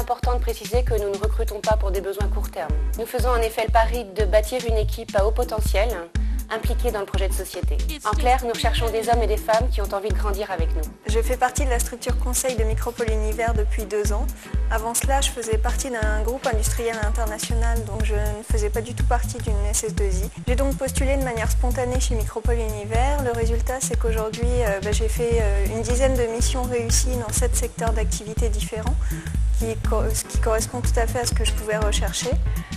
important de préciser que nous ne recrutons pas pour des besoins court terme. Nous faisons en effet le pari de bâtir une équipe à haut potentiel, impliqués dans le projet de société. En clair, nous recherchons des hommes et des femmes qui ont envie de grandir avec nous. Je fais partie de la structure conseil de Micropole Univers depuis 2 ans. Avant cela, je faisais partie d'un groupe industriel international, donc je ne faisais pas du tout partie d'une SS2I. J'ai donc postulé de manière spontanée chez Micropole Univers. Le résultat, c'est qu'aujourd'hui, j'ai fait une dizaine de missions réussies dans 7 secteurs d'activité différents, ce qui correspond tout à fait à ce que je pouvais rechercher.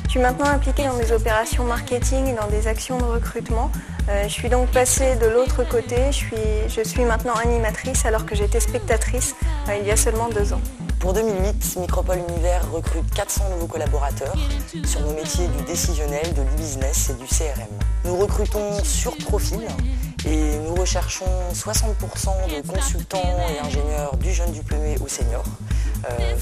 Je suis maintenant impliquée dans des opérations marketing et dans des actions de recrutement. Je suis donc passée de l'autre côté, je suis maintenant animatrice alors que j'étais spectatrice il y a seulement 2 ans. Pour 2008, Micropole Univers recrute 400 nouveaux collaborateurs sur nos métiers du décisionnel, de l'e-business et du CRM. Nous recrutons sur profil et nous recherchons 60% de consultants et ingénieurs du jeune diplômé au senior,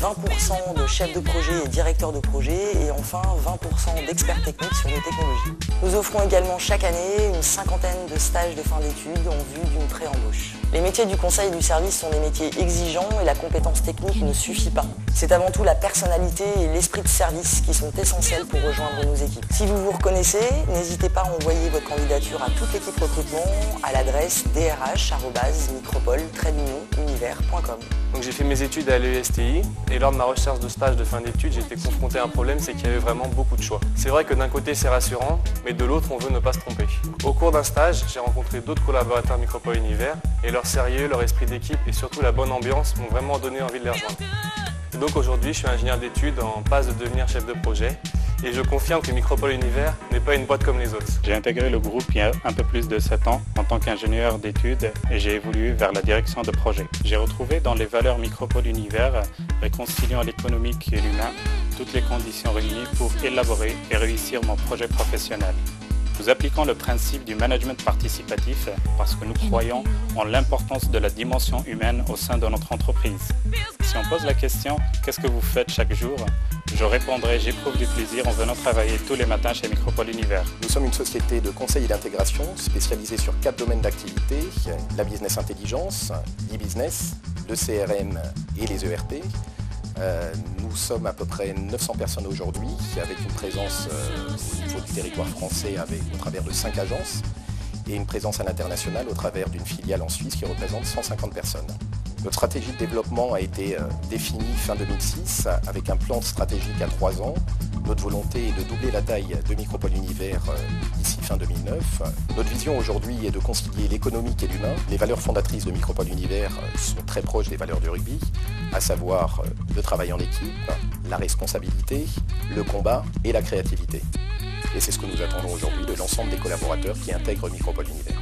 20% de chefs de projet et directeurs de projet et enfin 20% d'experts techniques sur nos technologies. Nous offrons également chaque année une 50aine de stages de fin d'études en vue d'une pré-embauche. Les métiers du conseil et du service sont des métiers exigeants et la compétence technique ne suffit pas. C'est avant tout la personnalité et l'esprit de service qui sont essentiels pour rejoindre nos équipes. Si vous vous reconnaissez, n'hésitez pas à envoyer votre candidature à toute l'équipe recrutement à l'adresse drh@micropole-univers.com. Donc j'ai fait mes études à l'ESTI et lors de ma recherche de stage de fin d'études, j'ai été confronté à un problème, c'est qu'il y avait vraiment beaucoup de choix. C'est vrai que d'un côté c'est rassurant, mais de l'autre on veut ne pas se tromper. Au cours d'un stage, j'ai rencontré d'autres collaborateurs Micropole Univers et leur sérieux, leur esprit d'équipe et surtout la bonne ambiance m'ont vraiment donné envie de les rejoindre. Et donc aujourd'hui, je suis ingénieur d'études en passe de devenir chef de projet et je confirme que Micropole Univers n'est pas une boîte comme les autres. J'ai intégré le groupe il y a un peu plus de 7 ans en tant qu'ingénieur d'études et j'ai évolué vers la direction de projet. J'ai retrouvé dans les valeurs Micropole Univers, réconciliant l'économique et l'humain, toutes les conditions réunies pour élaborer et réussir mon projet professionnel. Nous appliquons le principe du management participatif parce que nous croyons en l'importance de la dimension humaine au sein de notre entreprise. Si on pose la question « Qu'est-ce que vous faites chaque jour ?», je répondrai « J'éprouve du plaisir en venant travailler tous les matins chez Micropole Univers ». Nous sommes une société de conseil et d'intégration spécialisée sur 4 domaines d'activité, la business intelligence, l'e-business, le CRM et les ERP. Nous sommes à peu près 900 personnes aujourd'hui, avec une présence au niveau du territoire français au travers de 5 agences et une présence à l'international au travers d'une filiale en Suisse qui représente 150 personnes. Notre stratégie de développement a été définie fin 2006 avec un plan stratégique à 3 ans. Notre volonté est de doubler la taille de Micropole Univers d'ici fin 2009. Notre vision aujourd'hui est de concilier l'économique et l'humain. Les valeurs fondatrices de Micropole Univers sont très proches des valeurs de rugby, à savoir le travail en équipe, la responsabilité, le combat et la créativité. Et c'est ce que nous attendons aujourd'hui de l'ensemble des collaborateurs qui intègrent Micropole Univers.